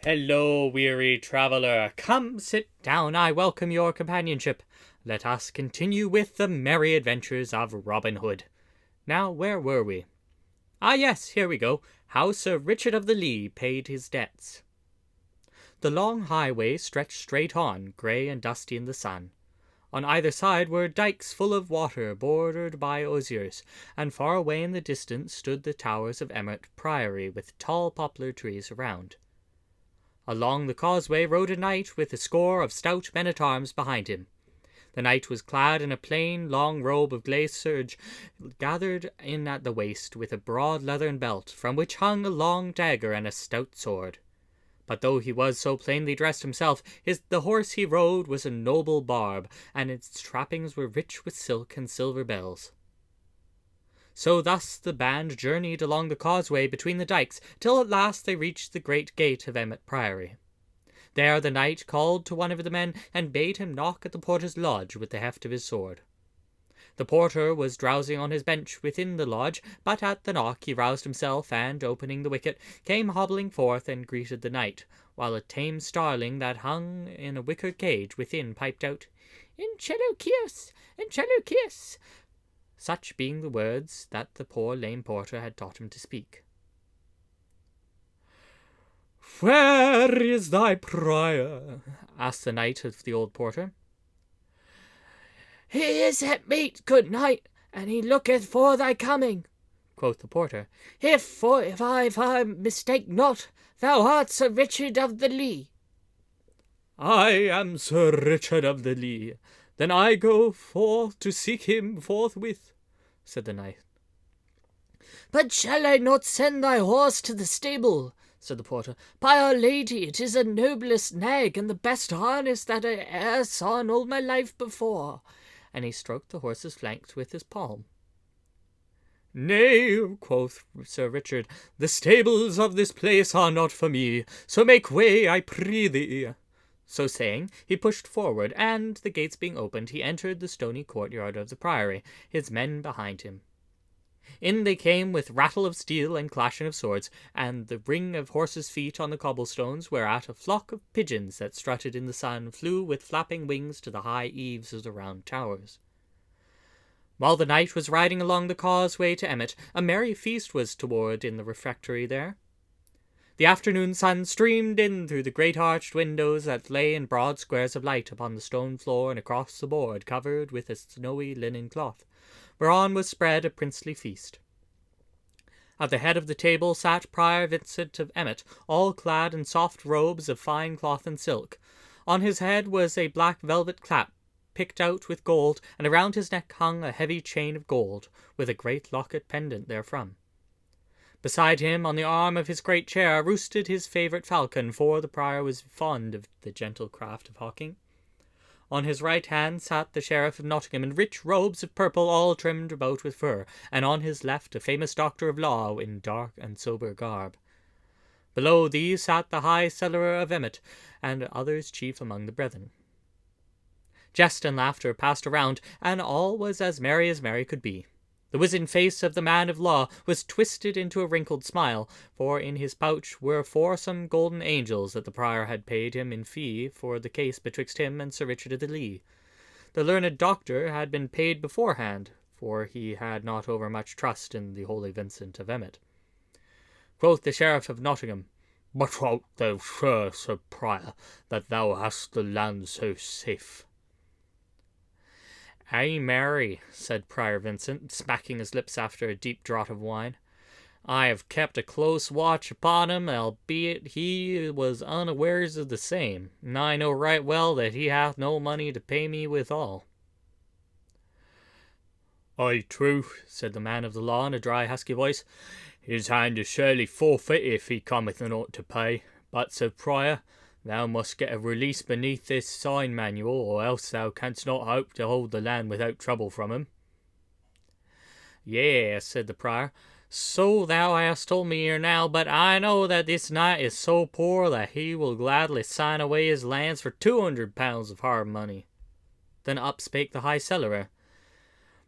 Hello, weary traveller. Come, sit down. I welcome your companionship. Let us continue with the merry adventures of Robin Hood. Now, where were we? Ah, yes, here we go. How Sir Richard of the Lea paid his debts. The long highway stretched straight on, grey and dusty in the sun. On either side were dikes full of water, bordered by osiers, and far away in the distance stood the towers of Emmet Priory, with tall poplar trees around. Along the causeway rode a knight with a score of stout men-at-arms behind him. The knight was clad in a plain, long robe of glazed serge, gathered in at the waist, with a broad leathern belt, from which hung a long dagger and a stout sword. But though he was so plainly dressed himself, the horse he rode was a noble barb, and its trappings were rich with silk and silver bells. So thus the band journeyed along the causeway between the dikes, till at last they reached the great gate of Emmet Priory. There the knight called to one of the men, and bade him knock at the porter's lodge with the heft of his sword. The porter was drowsing on his bench within the lodge, but at the knock he roused himself, and, opening the wicket, came hobbling forth and greeted the knight, while a tame starling that hung in a wicker cage within piped out, "Inchelucius! Inchelucius!" such being the words that the poor lame porter had taught him to speak. "Where is thy prior?" asked the knight of the old porter. "He is at meat, good knight, and he looketh for thy coming," quoth the porter. If I mistake not, thou art Sir Richard of the Lea." "I am Sir Richard of the Lea. Then I go forth to seek him forthwith," said the knight. "But shall I not send thy horse to the stable?" said the porter. "By Our Lady, it is the noblest nag and the best harness that I e'er saw in all my life before." And he stroked the horse's flanks with his palm. "Nay," quoth Sir Richard, "the stables of this place are not for me, so make way, I prie thee." So saying, he pushed forward, and, the gates being opened, he entered the stony courtyard of the priory, his men behind him. In they came with rattle of steel and clashing of swords, and the ring of horses' feet on the cobblestones, whereat a flock of pigeons that strutted in the sun flew with flapping wings to the high eaves of the round towers. While the knight was riding along the causeway to Emmet, a merry feast was toward in the refectory there. The afternoon sun streamed in through the great arched windows that lay in broad squares of light upon the stone floor and across the board covered with a snowy linen cloth, whereon was spread a princely feast. At the head of the table sat Prior Vincent of Emmet, all clad in soft robes of fine cloth and silk. On his head was a black velvet cap, picked out with gold, and around his neck hung a heavy chain of gold, with a great locket pendant therefrom. Beside him, on the arm of his great chair, roosted his favourite falcon, for the prior was fond of the gentle craft of hawking. On his right hand sat the Sheriff of Nottingham in rich robes of purple, all trimmed about with fur, and on his left a famous doctor of law in dark and sober garb. Below these sat the high cellarer of Emmet, and others chief among the brethren. Jest and laughter passed around, and all was as merry could be. The wizen face of the man of law was twisted into a wrinkled smile, for in his pouch were foursome golden angels that the prior had paid him in fee for the case betwixt him and Sir Richard of the Lea. The learned doctor had been paid beforehand, for he had not overmuch trust in the holy Vincent of Emmet. Quoth the Sheriff of Nottingham, "But art thou sure, Sir Prior, that thou hast the land so safe?" "Ay, marry," said Prior Vincent, smacking his lips after a deep draught of wine. "I have kept a close watch upon him, albeit he was unawares of the same, and I know right well that he hath no money to pay me withal." "Ay, true," said the man of the law in a dry, husky voice. "His hand is surely forfeit if he cometh not to pay. But, Sir Prior, thou must get a release beneath this sign manual, or else thou canst not hope to hold the land without trouble from him." "Yea," said the prior, "so thou hast told me ere now, but I know that this knight is so poor that he will gladly sign away his lands for 200 pounds of hard money." Then up spake the high cellarer.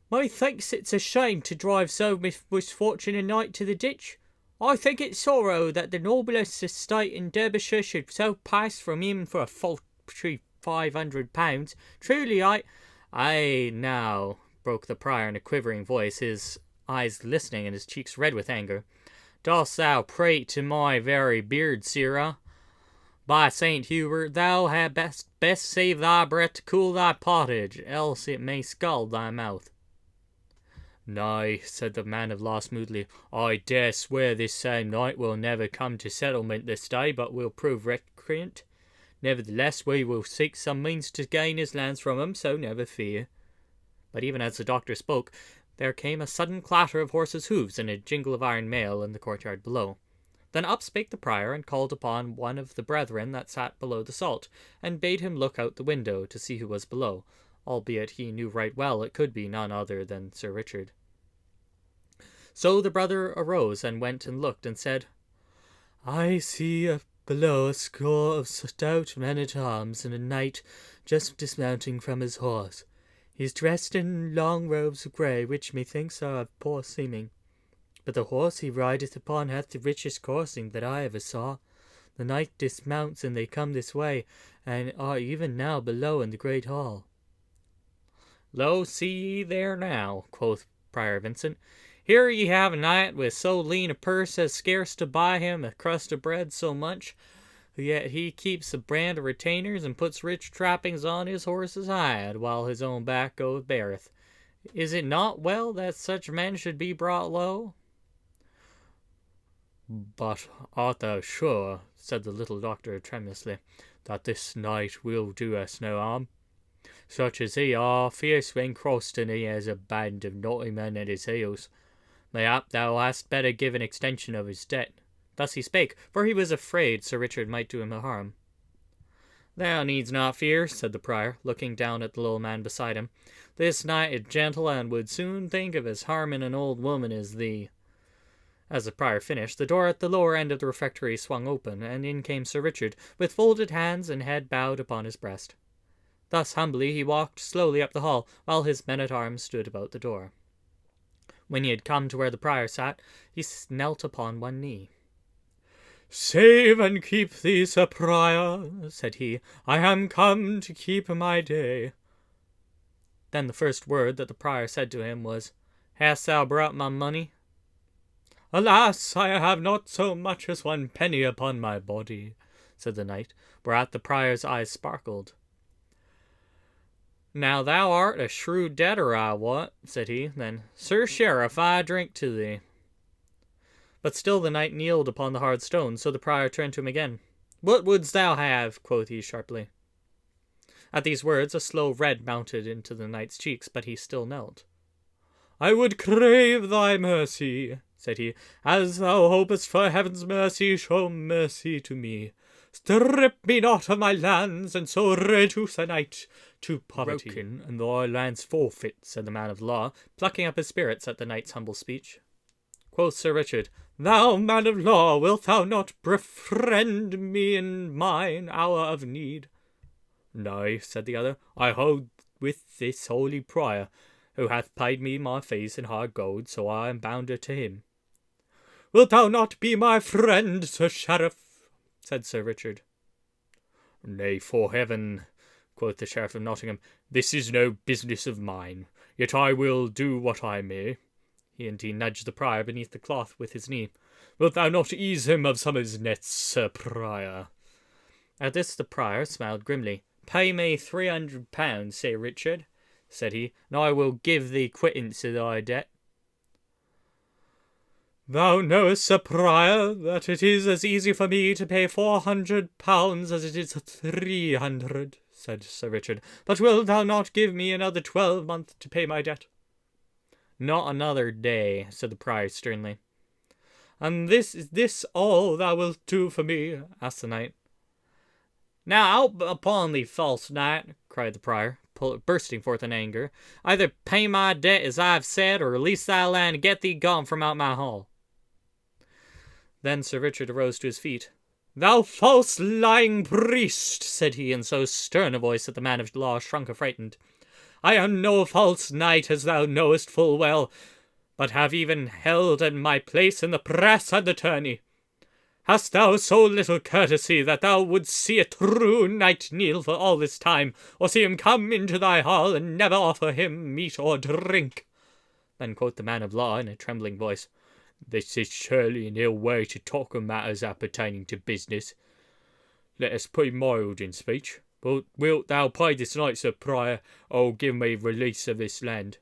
"Methinks it's a shame to drive so misfortunate a knight to the ditch. I think it sorrow that the noblest estate in Derbyshire should so pass from him for a paltry £500. Truly Aye, now, broke the prior in a quivering voice, his eyes glistening and his cheeks red with anger. Dost thou prate to my very beard, sirrah? By St. Hubert, thou had best save thy breath to cool thy pottage, else it may scald thy mouth. Nay, said the man of law smoothly, I dare swear this same knight will never come to settlement this day, but will prove recreant. Nevertheless, we will seek some means to gain his lands from him, so never fear. But even as the doctor spoke, there came a sudden clatter of horses' hoofs and a jingle of iron mail in the courtyard below. Then up spake the prior, and called upon one of the brethren that sat below the salt, and bade him look out the window to see who was below, albeit he knew right well it could be none other than Sir Richard. So the brother arose and went and looked, and said, I see below a score of stout men-at-arms, and a knight just dismounting from his horse. He is dressed in long robes of grey, which methinks are of poor seeming. But the horse he rideth upon hath the richest coursing that I ever saw. The knight dismounts, and they come this way, and are even now below in the great hall. Lo, see ye there now, quoth Prior Vincent. Here ye have a knight with so lean a purse as scarce to buy him a crust of bread so much, yet he keeps a brand of retainers and puts rich trappings on his horse's hide, while his own back goeth bareth. Is it not well that such men should be brought low? But art thou sure, said the little doctor tremulously, that this knight will do us no harm? Such as he are, fierce when crossed, and he has a band of naughty men at his heels. Mayhap thou hadst better give an extension of his debt. Thus he spake, for he was afraid Sir Richard might do him a harm. Thou needs not fear, said the prior, looking down at the little man beside him. This knight is gentle, and would soon think of as harming an old woman as thee. As the prior finished, the door at the lower end of the refectory swung open, and in came Sir Richard, with folded hands and head bowed upon his breast. Thus humbly he walked slowly up the hall, while his men-at-arms stood about the door. When he had come to where the prior sat, he knelt upon one knee. Save and keep thee, Sir Prior, said he. I am come to keep my day. Then the first word that the prior said to him was, Hast thou brought my money? Alas, I have not so much as one penny upon my body, said the knight, whereat the prior's eyes sparkled. Now thou art a shrewd debtor, I wot, said he. Then, Sir Sheriff, I drink to thee. But still the knight kneeled upon the hard stone, so the prior turned to him again. What wouldst thou have? Quoth he sharply. At these words a slow red mounted into the knight's cheeks, but he still knelt. I would crave thy mercy, said he. As thou hopest for heaven's mercy, show mercy to me. Strip me not of my lands, and so reduce a knight to poverty. Broken, and thy lands forfeit, said the man of law, plucking up his spirits at the knight's humble speech. Quoth Sir Richard, Thou man of law, wilt thou not befriend me in mine hour of need? Nay, said the other, I hold with this holy prior, who hath paid me my fees in hard gold, so I am bounder to him. Wilt thou not be my friend, Sir Sheriff? Said Sir Richard. Nay, for heaven, quoth the Sheriff of Nottingham, this is no business of mine, yet I will do what I may. And he nudged the prior beneath the cloth with his knee. Wilt thou not ease him of some of his nets, Sir Prior? At this the prior smiled grimly. Pay me £300, Sir Richard, said he, and I will give thee quittance of thy debt. Thou knowest, Sir Prior, that it is as easy for me to pay £400 as it is 300, said Sir Richard. But wilt thou not give me another 12-month to pay my debt? Not another day, said the prior sternly. And is this all thou wilt do for me? Asked the knight. Now out upon thee, false knight, cried the prior, bursting forth in anger. Either pay my debt as I have said, or release thy land and get thee gone from out my hall. Then Sir Richard arose to his feet. Thou false lying priest, said he in so stern a voice that the man of law shrunk affrighted. I am no false knight, as thou knowest full well. but have even held in my place in the press and the tourney. Hast thou so little courtesy that thou wouldst see a true knight kneel for all this time, or see him come into thy hall and never offer him meat or drink? Then quoth the man of law in a trembling voice, This is surely an ill way to talk of matters appertaining to business. Let us be mild in speech. But wilt thou pay this night, Sir Prior, or give me release of this land?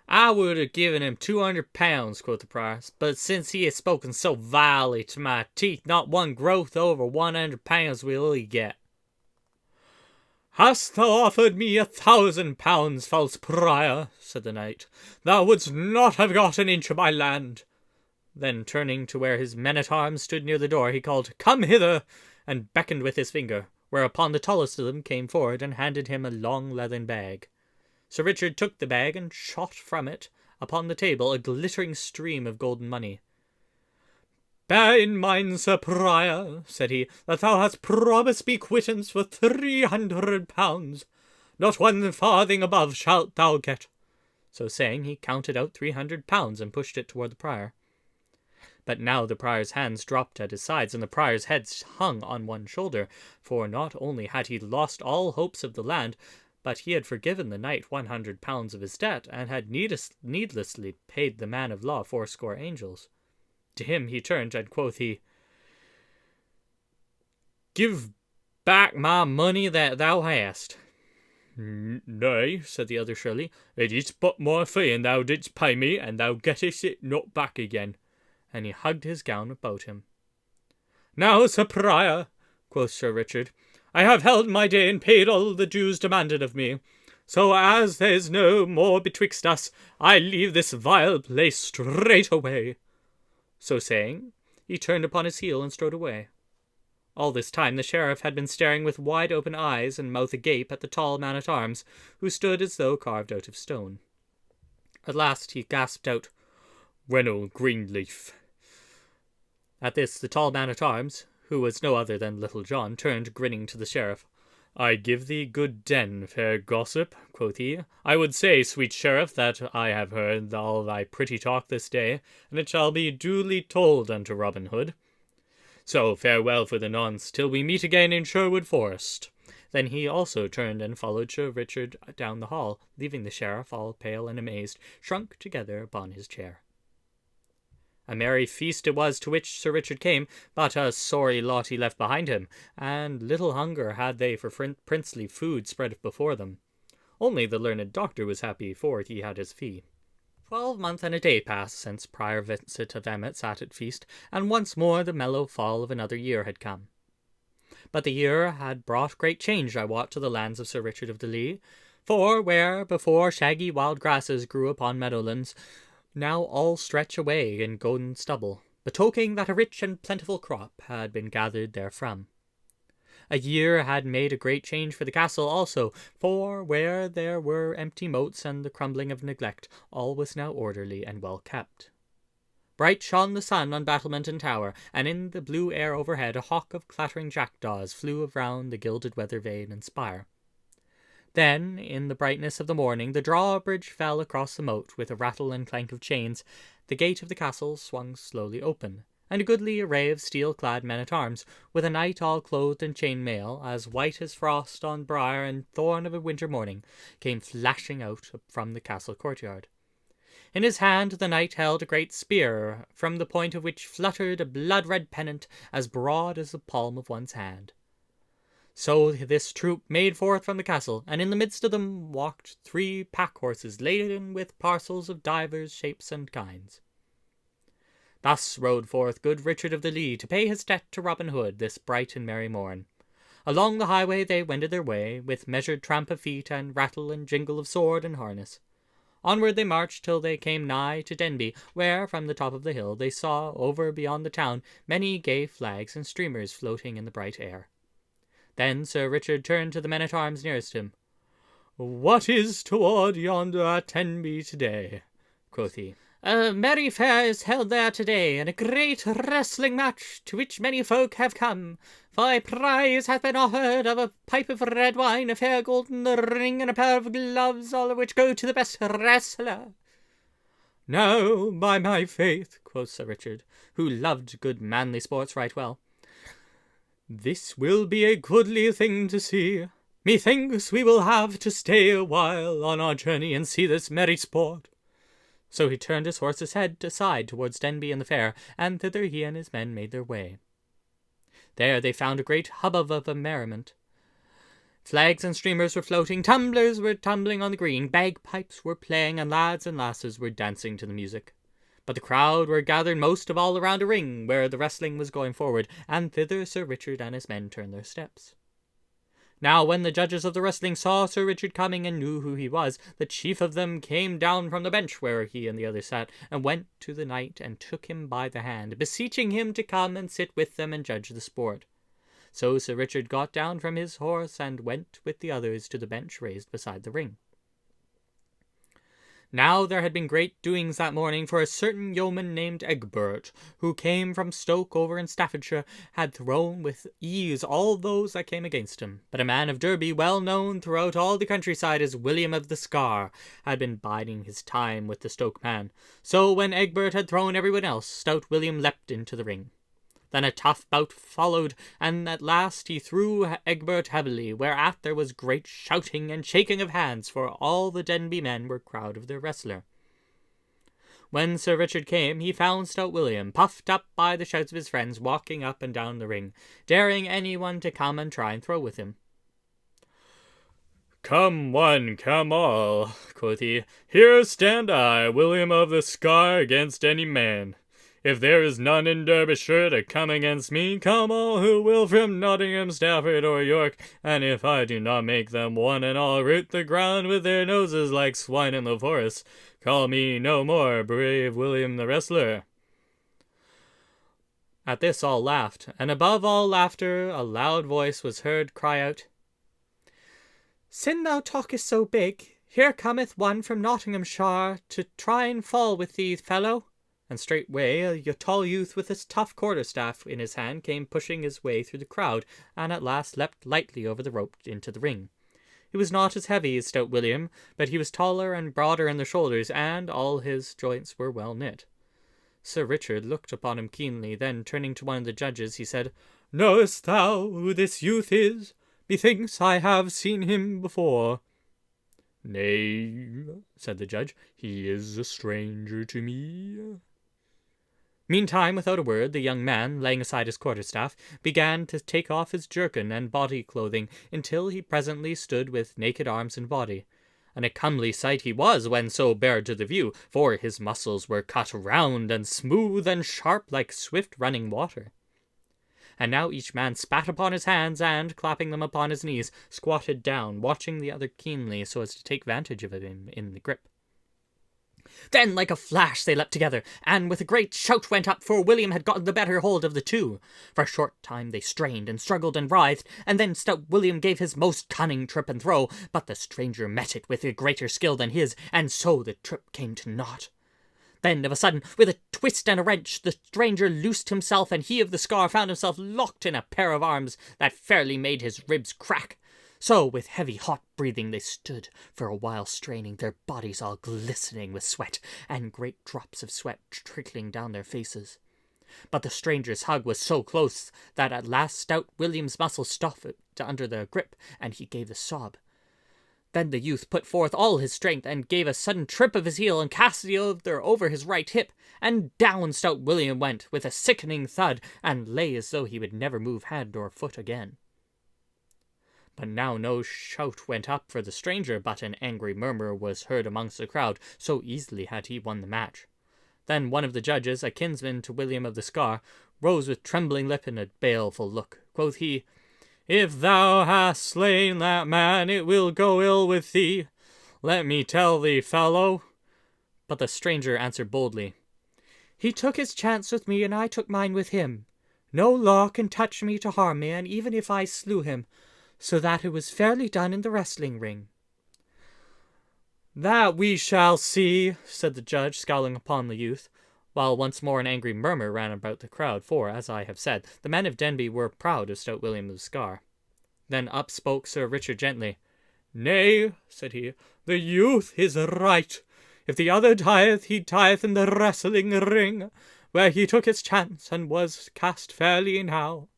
I would have given him 200 pounds, quoth the prior, but since he has spoken so vilely to my teeth, not one growth over 100 pounds will he get. Hast thou offered me 1,000 pounds, false prior, said the knight, thou wouldst not have got an inch of my land. Then turning to where his men-at-arms stood near the door, he called, Come hither, and beckoned with his finger, whereupon the tallest of them came forward and handed him a long leathern bag. Sir Richard took the bag and shot from it upon the table a glittering stream of golden money. Bear in mind, Sir Prior, said he, that thou hast promised me quittance for 300 pounds. Not 1 farthing above shalt thou get. So saying, he counted out 300 pounds and pushed it toward the prior. But now the prior's hands dropped at his sides, and the prior's head hung on one shoulder, for not only had he lost all hopes of the land, but he had forgiven the knight 100 pounds of his debt, and had needlessly paid the man of law 80 angels. To him he turned, and quoth he, Give back my money that thou hast. Nay, said the other surely, it is but my fee, and thou didst pay me, and thou gettest it not back again. And he hugged his gown about him. Now, Sir Prior, quoth Sir Richard, I have held my day and paid all the dues demanded of me. So as there's no more betwixt us, I leave this vile place straight away. So saying, he turned upon his heel and strode away. All this time the sheriff had been staring with wide-open eyes and mouth agape at the tall man-at-arms, who stood as though carved out of stone. At last he gasped out, Reynold Greenleaf. At this the tall man-at-arms, who was no other than Little John, turned grinning to the sheriff. I give thee good den, fair gossip, quoth he. I would say, sweet sheriff, that I have heard all thy pretty talk this day, and it shall be duly told unto Robin Hood. So farewell for the nonce, till we meet again in Sherwood Forest. Then he also turned and followed Sir Richard down the hall, leaving the sheriff, all pale and amazed, shrunk together upon his chair. A merry feast it was to which Sir Richard came, but a sorry lot he left behind him, and little hunger had they for princely food spread before them. Only the learned doctor was happy, for he had his fee. 12 months and a day passed since Prior Vincent of Emmet sat at feast, and once more the mellow fall of another year had come. But the year had brought great change, I wot, to the lands of Sir Richard of the Lea, for where before shaggy wild grasses grew upon meadowlands, now all stretch away in golden stubble, betokening that a rich and plentiful crop had been gathered therefrom. A year had made a great change for the castle also, for where there were empty moats and the crumbling of neglect, all was now orderly and well kept. Bright shone the sun on battlement and tower, and in the blue air overhead a hawk of clattering jackdaws flew around the gilded weather vane and spire. Then, in the brightness of the morning, the drawbridge fell across the moat with a rattle and clank of chains, the gate of the castle swung slowly open, and a goodly array of steel-clad men-at-arms, with a knight all clothed in chain-mail, as white as frost on briar and thorn of a winter morning, came flashing out from the castle courtyard. In his hand the knight held a great spear, from the point of which fluttered a blood-red pennant as broad as the palm of one's hand. So this troop made forth from the castle, and in the midst of them walked 3 pack-horses laden with parcels of divers shapes and kinds. Thus rode forth good Richard of the Lea to pay his debt to Robin Hood this bright and merry morn. Along the highway they wended their way, with measured tramp of feet and rattle and jingle of sword and harness. Onward they marched till they came nigh to Denby, where, from the top of the hill, they saw, over beyond the town, many gay flags and streamers floating in the bright air. Then Sir Richard turned to the men-at-arms nearest him. "What is toward yonder at Tenby today?" quoth he. "A merry fair is held there today, and a great wrestling match, to which many folk have come. For a prize hath been offered of a pipe of red wine, a fair golden ring, and a pair of gloves, all of which go to the best wrestler." "No, by my faith," quoth Sir Richard, who loved good manly sports right well, "this will be a goodly thing to see. Methinks we will have to stay a while on our journey and see this merry sport." So he turned his horse's head aside towards Denby and the fair, and thither he and his men made their way. There they found a great hubbub of a merriment. Flags and streamers were floating, tumblers were tumbling on the green, bagpipes were playing, and lads and lasses were dancing to the music. But the crowd were gathered most of all around a ring, where the wrestling was going forward, and thither Sir Richard and his men turned their steps. Now when the judges of the wrestling saw Sir Richard coming and knew who he was, the chief of them came down from the bench where he and the others sat, and went to the knight and took him by the hand, beseeching him to come and sit with them and judge the sport. So Sir Richard got down from his horse and went with the others to the bench raised beside the ring. Now there had been great doings that morning, for a certain yeoman named Egbert, who came from Stoke over in Staffordshire, had thrown with ease all those that came against him. But a man of Derby, well known throughout all the countryside as William of the Scar, had been biding his time with the Stoke man. So when Egbert had thrown everyone else, stout William leapt into the ring. Then a tough bout followed, and at last he threw Egbert heavily, whereat there was great shouting and shaking of hands, for all the Denby men were proud of their wrestler. When Sir Richard came, he found stout William, puffed up by the shouts of his friends, walking up and down the ring, daring anyone to come and try and throw with him. "Come one, come all," quoth he. "Here stand I, William of the Scar, against any man. If there is none in Derbyshire to come against me, come all who will from Nottingham, Stafford, or York, and if I do not make them one and all root the ground with their noses like swine in the forest, call me no more brave William the wrestler." At this all laughed, and above all laughter a loud voice was heard cry out, "Sin thou talkest so big, here cometh one from Nottinghamshire to try and fall with thee, fellow." And straightway a tall youth with a tough quarterstaff in his hand came pushing his way through the crowd, and at last leapt lightly over the rope into the ring. He was not as heavy as stout William, but he was taller and broader in the shoulders, and all his joints were well knit. Sir Richard looked upon him keenly, then turning to one of the judges, he said, "Knowest thou who this youth is? Methinks I have seen him before." "Nay," said the judge, "he is a stranger to me." Meantime, without a word, the young man, laying aside his quarterstaff, began to take off his jerkin and body clothing, until he presently stood with naked arms and body. And a comely sight he was when so bared to the view, for his muscles were cut round and smooth and sharp like swift running water. And now each man spat upon his hands, and, clapping them upon his knees, squatted down, watching the other keenly, so as to take vantage of him in the grip. Then, like a flash, they leapt together, and with a great shout went up, for William had gotten the better hold of the two. For a short time they strained and struggled and writhed, and then stout William gave his most cunning trip and throw, but the stranger met it with a greater skill than his, and so the trip came to naught. Then, of a sudden, with a twist and a wrench, the stranger loosed himself, and he of the Scar found himself locked in a pair of arms that fairly made his ribs crack. So, with heavy, hot breathing, they stood for a while straining, their bodies all glistening with sweat, and great drops of sweat trickling down their faces. But the stranger's hug was so close that at last stout William's muscles stopped under their grip, and he gave a sob. Then the youth put forth all his strength, and gave a sudden trip of his heel, and cast the other over his right hip, and down stout William went, with a sickening thud, and lay as though he would never move hand or foot again. But now no shout went up for the stranger, but an angry murmur was heard amongst the crowd, so easily had he won the match. Then one of the judges, a kinsman to William of the Scar, rose with trembling lip and a baleful look. Quoth he, "If thou hast slain that man, it will go ill with thee. Let me tell thee, fellow." But the stranger answered boldly, "He took his chance with me, and I took mine with him. No law can touch me to harm me, and even if I slew him, so that it was fairly done in the wrestling ring." "That we shall see," said the judge, scowling upon the youth, while once more an angry murmur ran about the crowd, for, as I have said, the men of Denby were proud of stout William of the Scar. Then up spoke Sir Richard gently. "Nay," said he, "the youth is right. If the other dieth, he dieth in the wrestling ring, where he took his chance and was cast fairly enow.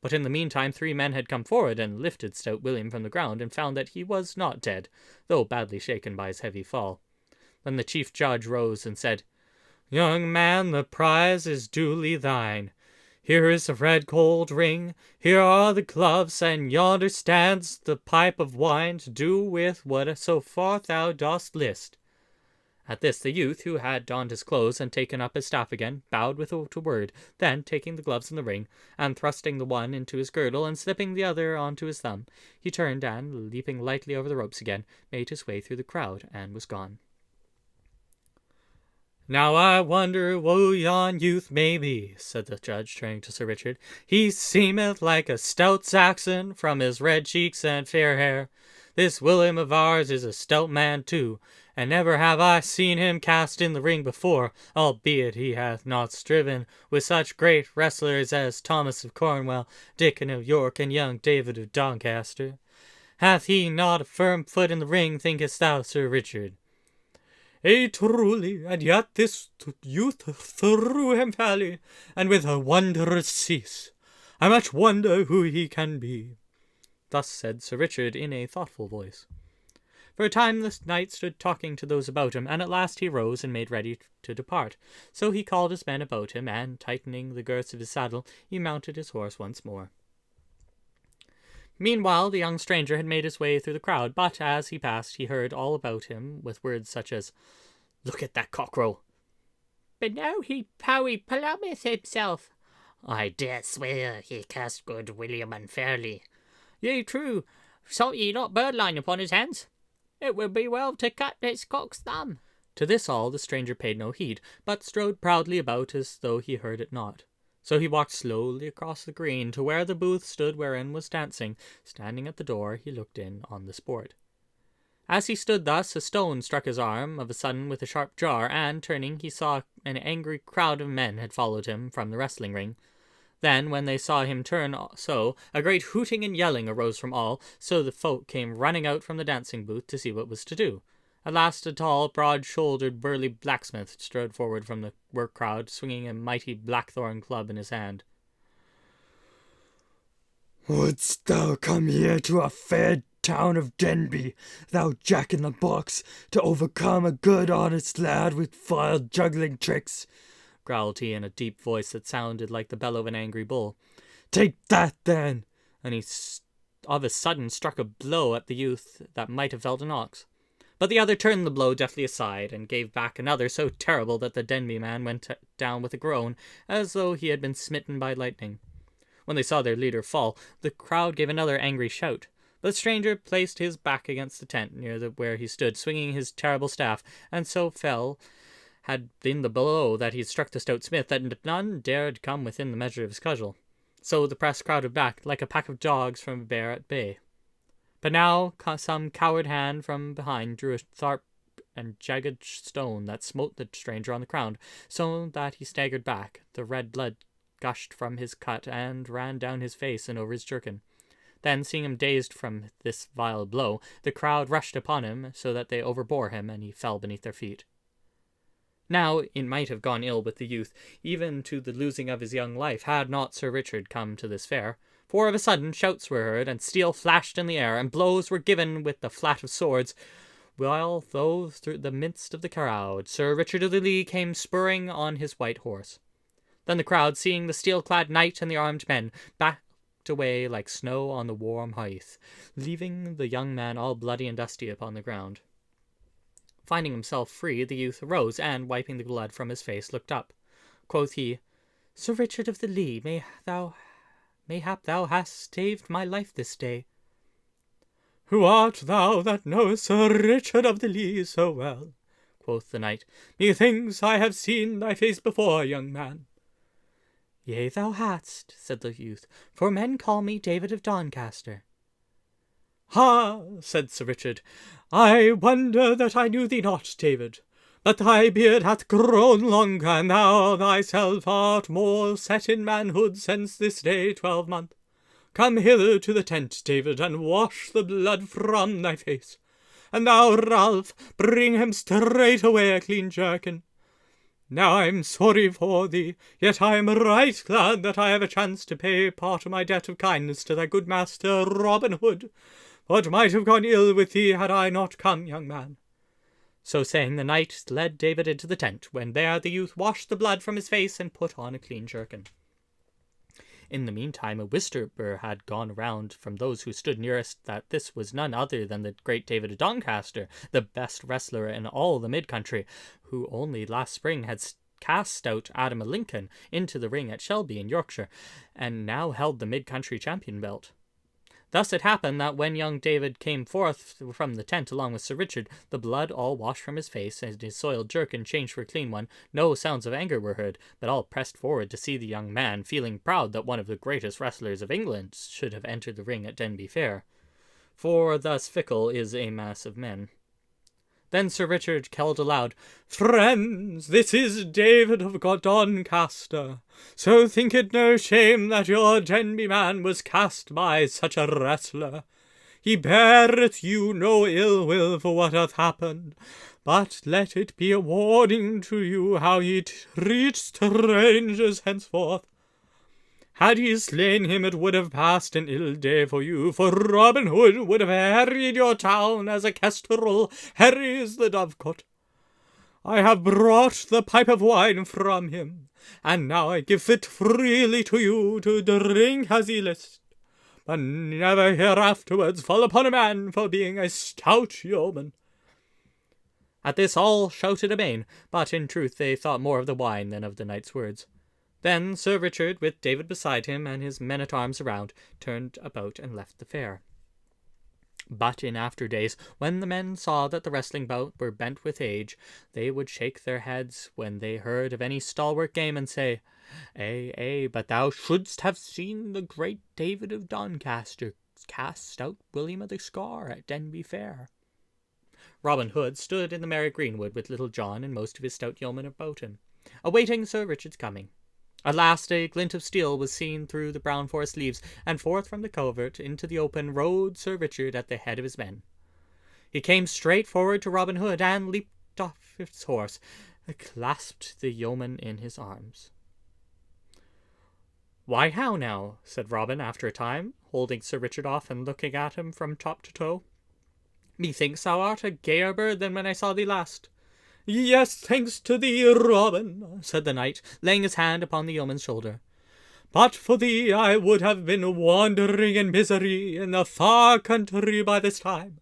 But in the meantime 3 men had come forward and lifted stout William from the ground, and found that he was not dead, though badly shaken by his heavy fall. Then the chief judge rose and said, Young man, the prize is duly thine. Here is the red gold ring, here are the gloves, and yonder stands the pipe of wine to do with what so far thou dost list. At this the youth, who had donned his clothes and taken up his staff again, bowed without a word. Then, taking the gloves and the ring, and thrusting the one into his girdle and slipping the other onto his thumb, he turned and, leaping lightly over the ropes again, made his way through the crowd and was gone. Now I wonder who yon youth may be, said the judge, turning to Sir Richard. He seemeth like a stout Saxon, from his red cheeks and fair hair. This William of ours is a stout man too, and never have I seen him cast in the ring before, albeit he hath not striven with such great wrestlers as Thomas of Cornwall, Dickon of York, and young David of Doncaster. Hath he not a firm foot in the ring, thinkest thou, Sir Richard? Truly, and yet this youth threw him fairly, and with a wondrous cease. I much wonder who he can be. Thus said Sir Richard in a thoughtful voice. For a time the knight stood talking to those about him, and at last he rose and made ready to depart. So he called his men about him, and, tightening the girths of his saddle, he mounted his horse once more. Meanwhile the young stranger had made his way through the crowd, but as he passed he heard all about him, with words such as, Look at that cockerel! But now how he plumeth himself! I dare swear he cast good William unfairly. Yea, true, sought ye not birdlime upon his hands? It would be well to cut his cock's thumb. To this all the stranger paid no heed, but strode proudly about as though he heard it not. So he walked slowly across the green to where the booth stood wherein was dancing. Standing at the door, he looked in on the sport. As he stood thus, a stone struck his arm of a sudden with a sharp jar, and, turning, he saw an angry crowd of men had followed him from the wrestling ring. Then, when they saw him turn so, a great hooting and yelling arose from all, so the folk came running out from the dancing booth to see what was to do. At last a tall, broad-shouldered, burly blacksmith strode forward from the work crowd, swinging a mighty blackthorn club in his hand. Wouldst thou come here to a fair town of Denby, thou jack-in-the-box, to overcome a good honest lad with vile juggling tricks? Growled he in a deep voice that sounded like the bellow of an angry bull. Take that, then! And he of a sudden struck a blow at the youth that might have felled an ox. But the other turned the blow deftly aside, and gave back another so terrible that the Denby man went down with a groan, as though he had been smitten by lightning. When they saw their leader fall, the crowd gave another angry shout. But the stranger placed his back against the tent near where he stood, swinging his terrible staff, and so fell had been the blow that he struck the stout smith that none dared come within the measure of his cudgel. So the press crowded back, like a pack of dogs from a bear at bay. But now some coward hand from behind drew a sharp and jagged stone that smote the stranger on the crown, so that he staggered back. The red blood gushed from his cut and ran down his face and over his jerkin. Then, seeing him dazed from this vile blow, the crowd rushed upon him, so that they overbore him, and he fell beneath their feet. Now it might have gone ill with the youth, even to the losing of his young life, had not Sir Richard come to this fair. For of a sudden shouts were heard, and steel flashed in the air, and blows were given with the flat of swords, while though through the midst of the crowd Sir Richard of the Lee came spurring on his white horse. Then the crowd, seeing the steel-clad knight and the armed men, backed away like snow on the warm heath, leaving the young man all bloody and dusty upon the ground. Finding himself free, the youth arose, and, wiping the blood from his face, looked up. Quoth he, Sir Richard of the Lee, mayhap thou hast saved my life this day. Who art thou that knowest Sir Richard of the Lee so well? Quoth the knight. Methinks I have seen thy face before, young man. Yea, thou hadst, said the youth, for men call me David of Doncaster. Ha, said Sir Richard, I wonder that I knew thee not, David. But thy beard hath grown longer, and thou thyself art more set in manhood since this day 12 month. Come hither to the tent, David, and wash the blood from thy face. and thou, Ralph, bring him straightway a clean jerkin. Now I'm sorry for thee, yet I am right glad that I have a chance to pay part of my debt of kindness to thy good master Robin Hood, for it might have gone ill with thee had I not come, young man. So saying, the knight led David into the tent, when there the youth washed the blood from his face and put on a clean jerkin. In the meantime, a whisper had gone round from those who stood nearest that this was none other than the great David of Doncaster, the best wrestler in all the mid-country, who only last spring had cast out Adam a Lincoln into the ring at Shelby in Yorkshire, and now held the mid-country champion belt. Thus it happened that when young David came forth from the tent along with Sir Richard, the blood all washed from his face, and his soiled jerkin changed for a clean one, no sounds of anger were heard, but all pressed forward to see the young man, feeling proud that one of the greatest wrestlers of England should have entered the ring at Denby Fair. For thus fickle is a mass of men. Then Sir Richard called aloud, "Friends, this is David of Doncaster. So think it no shame that your Denby man was cast by such a wrestler. He beareth you no ill will for what hath happened, but let it be a warning to you how ye treat strangers henceforth. Had ye slain him, it would have passed an ill day for you, for Robin Hood would have harried your town as a kestrel harries the dovecot. I have brought the pipe of wine from him, and now I give it freely to you to drink as ye list, but never hereafterwards fall upon a man for being a stout yeoman." At this all shouted amain, but in truth they thought more of the wine than of the knight's words. Then Sir Richard, with David beside him and his men-at-arms around, turned about and left the fair. But in after days, when the men saw that the wrestling bout were bent with age, they would shake their heads when they heard of any stalwart game, and say, Ay, but thou shouldst have seen the great David of Doncaster cast stout William of the Scar at Denby Fair." Robin Hood stood in the merry greenwood with Little John and most of his stout yeomen about him, awaiting Sir Richard's coming. At last a glint of steel was seen through the brown forest leaves, and forth from the covert into the open rode Sir Richard at the head of his men. He came straight forward to Robin Hood, and leaped off his horse, and clasped the yeoman in his arms. "Why, how now?" said Robin after a time, holding Sir Richard off and looking at him from top to toe. "Methinks thou art a gayer bird than when I saw thee last." "Yes, thanks to thee, Robin," said the knight, laying his hand upon the yeoman's shoulder. "But for thee I would have been wandering in misery in the far country by this time.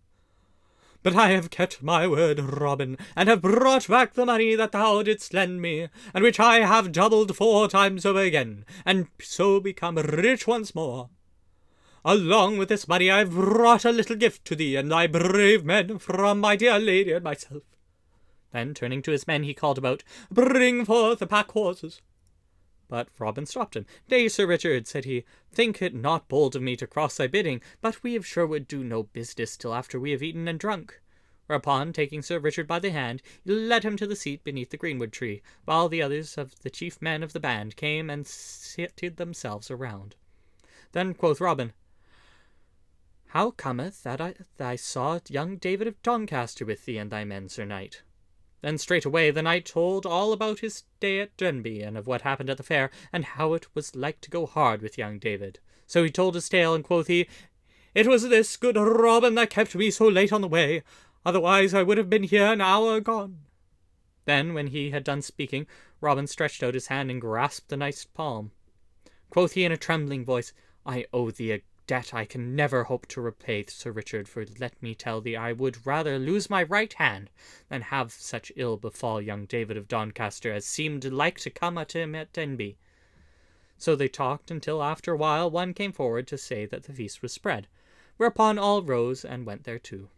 But I have kept my word, Robin, and have brought back the money that thou didst lend me, and which I have doubled 4 times over again, and so become rich once more. Along with this money I have brought a little gift to thee and thy brave men from my dear lady and myself." Then, turning to his men, he called about, "Bring forth the pack horses." But Robin stopped him. "Nay, Sir Richard," said he, "think it not bold of me to cross thy bidding, but we of Sherwood do no business till after we have eaten and drunk." Whereupon, taking Sir Richard by the hand, he led him to the seat beneath the greenwood tree, while the others of the chief men of the band came and seated themselves around. Then quoth Robin, "How cometh that I saw young David of Doncaster with thee and thy men, Sir Knight?" Then straightway the knight told all about his day at Denby, and of what happened at the fair, and how it was like to go hard with young David. So he told his tale, and quoth he, "It was this good Robin that kept me so late on the way, otherwise I would have been here an hour gone." Then, when he had done speaking, Robin stretched out his hand and grasped the knight's palm. Quoth he in a trembling voice, "I owe thee a debt I can never hope to repay, Sir Richard, for let me tell thee I would rather lose my right hand than have such ill befall young David of Doncaster as seemed like to come at him at Denby." So they talked until after a while one came forward to say that the feast was spread, whereupon all rose and went thereto.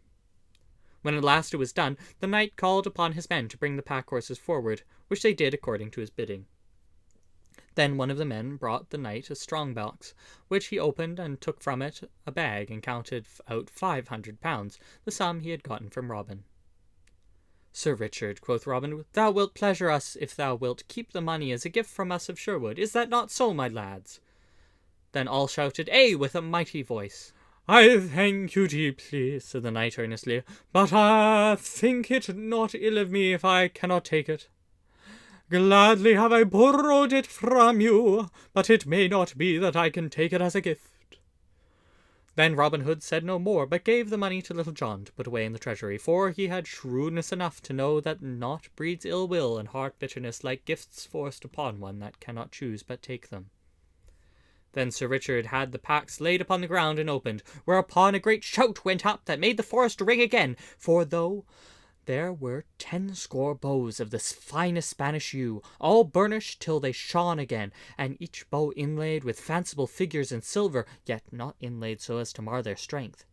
When at last it was done, the knight called upon his men to bring the pack horses forward, which they did according to his bidding. Then one of the men brought the knight a strong box, which he opened and took from it a bag and counted out 500 pounds, the sum he had gotten from Robin. "Sir Richard," quoth Robin, "thou wilt pleasure us if thou wilt keep the money as a gift from us of Sherwood. Is that not so, my lads?" Then all shouted, "Ay," with a mighty voice. I thank you deeply, said the knight earnestly, but I think it not ill of me if I cannot take it. Gladly have I borrowed it from you, but it may not be that I can take it as a gift. Then Robin Hood said no more, but gave the money to Little John to put away in the treasury, for he had shrewdness enough to know that naught breeds ill will and heart bitterness like gifts forced upon one that cannot choose but take them. Then Sir Richard had the packs laid upon the ground and opened, whereupon a great shout went up that made the forest ring again, for though there were 10 bows of the finest Spanish yew, all burnished till they shone again, and each bow inlaid with fanciful figures in silver, yet not inlaid so as to mar their strength.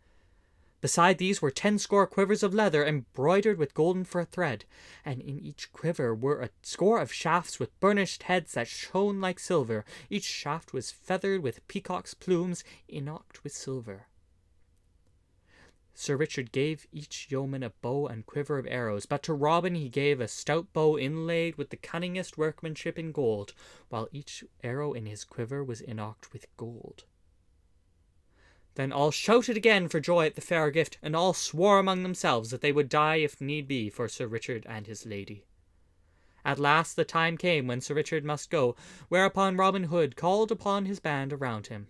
Beside these were 10 quivers of leather embroidered with golden thread, and in each quiver were a score of shafts with burnished heads that shone like silver. Each shaft was feathered with peacock's plumes, inoct with silver. Sir Richard gave each yeoman a bow and quiver of arrows, but to Robin he gave a stout bow inlaid with the cunningest workmanship in gold, while each arrow in his quiver was inoct with gold. Then all shouted again for joy at the fair gift, and all swore among themselves that they would die if need be for Sir Richard and his lady. At last the time came when Sir Richard must go, whereupon Robin Hood called upon his band around him.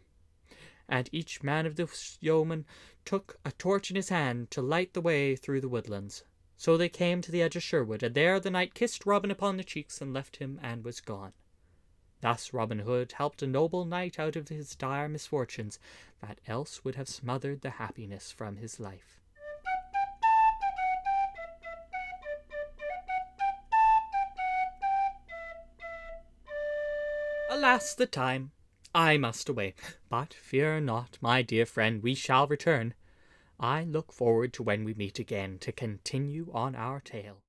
And each man of the yeomen took a torch in his hand to light the way through the woodlands. So they came to the edge of Sherwood, and there the knight kissed Robin upon the cheeks and left him and was gone. Thus Robin Hood helped a noble knight out of his dire misfortunes, that else would have smothered the happiness from his life. Alas, the time! I must away. But fear not, my dear friend, we shall return. I look forward to when we meet again to continue on our tale.